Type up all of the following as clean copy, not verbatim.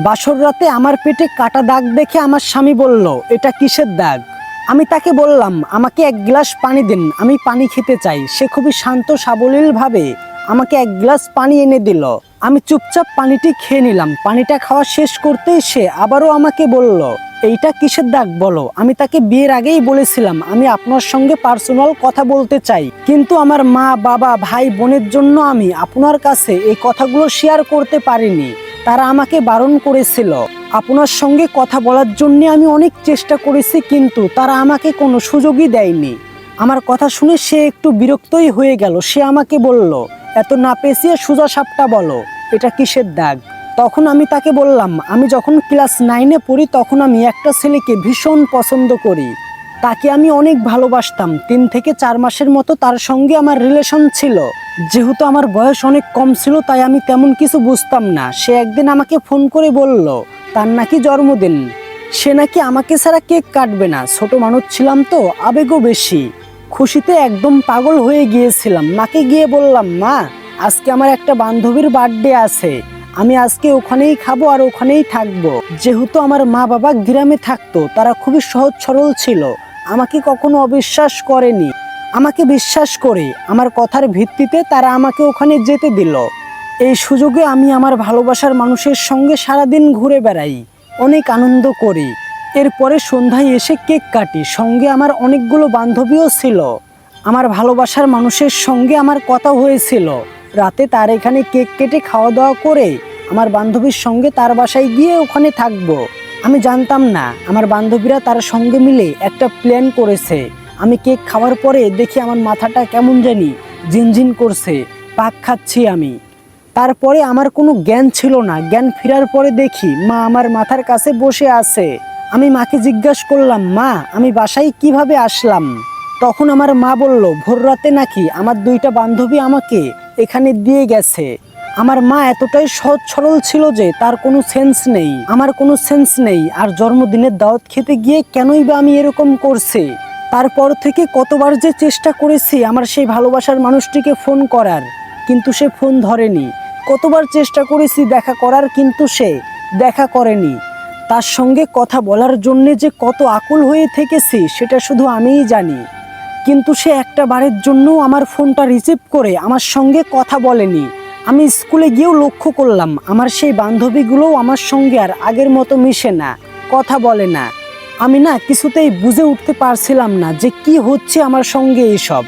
বাসর রাতে আমার পেটে কাটা দাগ দেখে আমার স্বামী বলল, এটা কিসের দাগ? আমি তাকে বললাম, আমাকে এক গ্লাস পানি দিন, আমি পানি খেতে চাই। সে খুবই শান্ত সাবলীল ভাবে আমাকে এক গ্লাস পানি এনে দিল। আমি চুপচাপ পানিটি খেয়ে নিলাম। পানিটা খাওয়া শেষ করতেই সে আবারও আমাকে বলল, এইটা কিসের দাগ বলো? আমি তাকে বিয়ের আগেই বলেছিলাম আমি আপনার সঙ্গে পার্সোনাল কথা বলতে চাই, কিন্তু আমার মা বাবা ভাই বোনের জন্য আমি আপনার কাছে এই কথাগুলো শেয়ার করতে পারিনি। তারা আমাকে বারণ করেছিল। আপনার সঙ্গে কথা বলার জন্য আমি অনেক চেষ্টা করেছি, কিন্তু তারা আমাকে কোনো সুযোগই দেয়নি। আমার কথা শুনে সে একটু বিরক্তই হয়ে গেল। সে আমাকে বলল, এত না পেঁচিয়ে সোজা সাপটা বলো, এটা কিসের দাগ? তখন আমি তাকে বললাম, আমি যখন ক্লাস 9-এ পড়ি তখন আমি একটা ছেলেকে ভীষণ পছন্দ করি। তাকে আমি অনেক ভালোবাসতাম। 3 থেকে 4 মাসের মতো তার সঙ্গে আমার রিলেশন ছিল। যেহেতু আমার বয়স অনেক কম ছিল তাই আমি তেমন কিছু বুঝতাম না। সে একদিন আমাকে ফোন করে বলল তার নাকি জন্মদিন, সে নাকি আমাকে ছাড়া কেক কাটবে না। ছোট মানুষ ছিলাম তো, আবেগও বেশি। খুশিতে একদম পাগল হয়ে গিয়েছিলাম। মাকে গিয়ে বললাম, মা, আজকে আমার একটা বান্ধবীর বার্থডে আছে, আমি আজকে ওখানেই খাবো আর ওখানেই থাকবো। যেহেতু আমার মা বাবা গ্রামে থাকতো, তারা খুবই সহজ সরল ছিল, আমাকে কখনো অবিশ্বাস করেনি। আমাকে বিশ্বাস করে আমার কথার ভিত্তিতে তারা আমাকে ওখানে যেতে দিল। এই সুযোগে আমি আমার ভালোবাসার মানুষের সঙ্গে সারাদিন ঘুরে বেড়াই, অনেক আনন্দ করি। এরপরে সন্ধ্যায় এসে কেক কাটি। সঙ্গে আমার অনেকগুলো বান্ধবীও ছিল। আমার ভালোবাসার মানুষের সঙ্গে আমার কথা হয়েছিল রাতে তার এখানে কেক কেটে খাওয়া দাওয়া করে আমার বান্ধবীর সঙ্গে তার বাসায় গিয়ে ওখানে থাকবো। আমি জানতাম না আমার বান্ধবীরা তার সঙ্গে মিলে একটা প্ল্যান করেছে। আমি কেক খাওয়ার পরে দেখি আমার মাথাটা কেমন জানি ঝিনঝিন করছে, পাক খাচ্ছি আমি। তারপরে আমার কোনো জ্ঞান ছিল না। জ্ঞান ফেরার পরে দেখি মা আমার মাথার কাছে বসে আছে। আমি মাকে জিজ্ঞাসা করলাম, মা, আমি বাসায় কিভাবে আসলাম? তখন আমার মা বলল, ভোর রাতে নাকি আমার 2টা বান্ধবী আমাকে এখানে দিয়ে গেছে। আমার মা এতটাই সহজ সরল ছিল যে তার কোনো সেন্স নেই, আমার কোনো সেন্স নেই। আর জন্মদিনের দাওয়াত খেতে গিয়ে কেনই বা আমি এরকম করছি? তারপর থেকে কতবার যে চেষ্টা করেছি আমার সেই ভালোবাসার মানুষটিকে ফোন করার, কিন্তু সে ফোন ধরেনি। কতবার চেষ্টা করেছি দেখা করার, কিন্তু সে দেখা করেনি। তার সঙ্গে কথা বলার জন্যে যে কত আকুল হয়ে থেকেছি সেটা শুধু আমিই জানি। কিন্তু সে একটা বারের জন্যও আমার ফোনটা রিসিভ করে আমার সঙ্গে কথা বলেনি। আমি স্কুলে গিয়েও লক্ষ্য করলাম আমার সেই বান্ধবীগুলোও আমার সঙ্গে আর আগের মতো মিশে না, কথা বলে না। আমি না কিছুতেই বুঝে উঠতে পারছিলাম না যে কি হচ্ছে আমার সঙ্গে এইসব।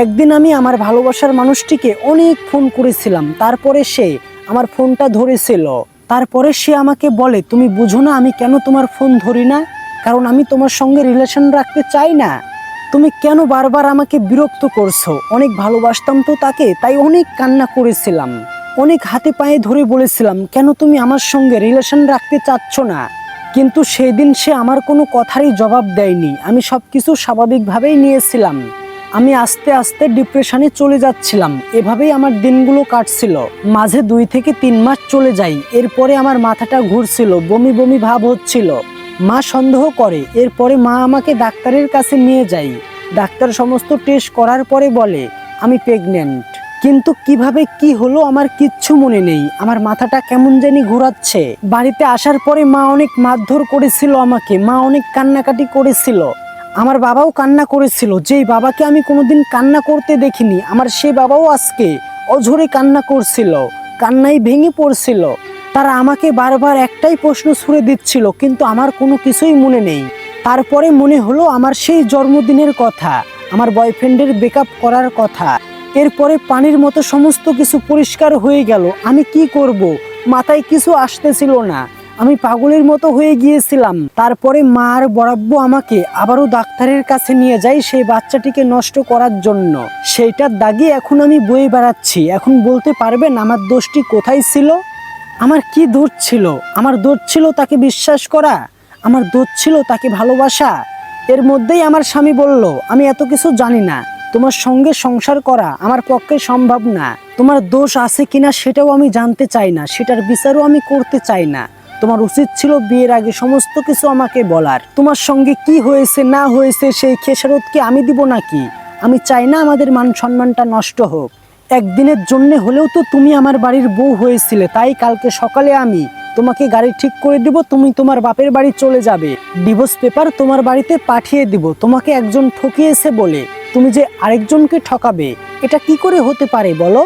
একদিন আমি আমার ভালোবাসার মানুষটিকে অনেক ফোন করেছিলাম, তারপরে সে আমার ফোনটা ধরেছিল। তারপরে সে আমাকে বলে, তুমি বুঝো না আমি কেন তোমার ফোন ধরি না? কারণ আমি তোমার সঙ্গে রিলেশন রাখতে চাই না। তুমি কেন বারবার আমাকে বিরক্ত করছো? অনেক ভালোবাসতাম তো তাকে, তাই অনেক কান্না করেছিলাম, অনেক হাতে পায়ে ধরে বলেছিলাম কেন তুমি আমার সঙ্গে রিলেশন রাখতে চাচ্ছ না। কিন্তু সেদিন সে আমার কোনো কথারই জবাব দেয়নি। আমি সব কিছু স্বাভাবিকভাবেই নিয়েছিলাম। আমি আস্তে আস্তে ডিপ্রেশনে চলে যাচ্ছিলাম। এভাবেই আমার দিনগুলো কাটছিল। মাঝে 2 থেকে 3 মাস চলে যায়। এরপরে আমার মাথাটা ঘুরছিল, বমি বমি ভাব হচ্ছিল। মা সন্দেহ করে। এরপরে মা আমাকে ডাক্তারের কাছে নিয়ে যায়। ডাক্তার সমস্ত টেস্ট করার পরে বলে আমি প্রেগনেন্ট। কিন্তু কিভাবে কি হলো আমার কিচ্ছু মনে নেই। আমার মাথাটা কেমন জানি ঘোরাচ্ছে। বাড়িতে আসার পরে মা অনেক মারধর করেছিল আমাকে, মা অনেক কান্নাকাটি করেছিল। আমার বাবাও কান্না করেছিল, যেই বাবাকে আমি কোনোদিন কান্না করতে দেখিনি। আমার সেই বাবাও আজকে অঝরে কান্না করছিল, কান্নায় ভেঙে পড়ছিল। তারা আমাকে বারবার একটাই প্রশ্ন ছুড়ে দিচ্ছিল, কিন্তু আমার কোনো কিছুই মনে নেই। তারপরে মনে হলো আমার সেই জন্মদিনের কথা, আমার বয়ফ্রেন্ডের ব্রেকআপ করার কথা। এরপরে পানির মতো সমস্ত কিছু পরিষ্কার হয়ে গেল। আমি কি করব? মাথায় কিছু আসতেছিল না। আমি পাগলের মতো হয়ে গিয়েছিলাম। তারপরে মা আর বরাব্বু আমাকে আবারও ডাক্তারের কাছে নিয়ে যাই সেই বাচ্চাটিকে নষ্ট করার জন্য। সেইটার দাগে এখন আমি বয়ে বেড়াচ্ছি। এখন বলতে পারবেন আমার দোষটি কোথায় ছিল? আমার কি দোষ ছিল? আমার দোষ ছিল তাকে বিশ্বাস করা, আমার দোষ ছিল তাকে ভালোবাসা। এর মধ্যেই আমার স্বামী বলল, আমি এত কিছু জানি না, তোমার সঙ্গে সংসার করা আমার পক্ষে সম্ভব না। তোমার দোষ আছে কিনা সেটাও আমি জানতে চাই না, সেটার বিচারও আমি করতে চাই না। তোমার উচিত ছিল বিয়ের আগে সমস্ত কিছু আমাকে বলার। তোমার সঙ্গে কি হয়েছে না হয়েছে সেই খেসারত কি আমি দিব নাকি? আমি চাই না আমাদের মান সম্মানটা নষ্ট হোক। একদিনের জন্য হলেও তো তুমি আমার বাড়ির বউ হয়েছিলে, তাই কালকে সকালে আমি তোমাকে গাড়ি ঠিক করে দিব, তুমি তোমার বাপের বাড়ি চলে যাবে, ডিভোর্স পেপার তোমার বাড়িতে পাঠিয়ে দিব। তোমাকে একজন ঠকিয়েছে বলে তুমি যে আরেকজনকে ঠকাবে, এটা কি করে হতে পারে বলো?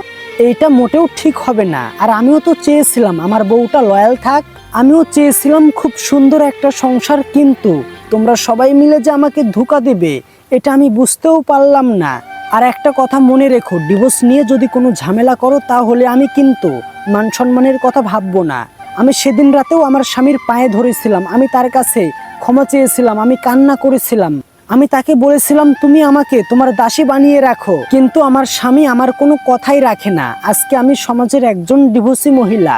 এইটা মোটেও ঠিক হবে না। আর আমিও তো চেয়েছিলাম আমার বউটা লয়াল থাক, আমিও চেয়েছিলাম খুব সুন্দর একটা সংসার, কিন্তু তোমরা সবাই মিলে যে আমাকে ধোঁকা দেবে এটা আমি বুঝতেও পারলাম না। আর একটা কথা মনে রেখো, ডিভোর্স নিয়ে যদি কোনো ঝামেলা করো তাহলে আমি কিন্তু মান সম্মানের কথা ভাববো না। আমি সেদিন রাতেও আমার স্বামীর পায়ে ধরেছিলাম, আমি তার কাছে ক্ষমা চেয়েছিলাম, আমি কান্না করেছিলাম, আমি তাকে বলেছিলাম তুমি আমাকে তোমার দাসী বানিয়ে রাখো, কিন্তু আমার স্বামী আমার কোনো কথাই রাখে না। আজকে আমি সমাজের একজন ডিভোর্সি মহিলা।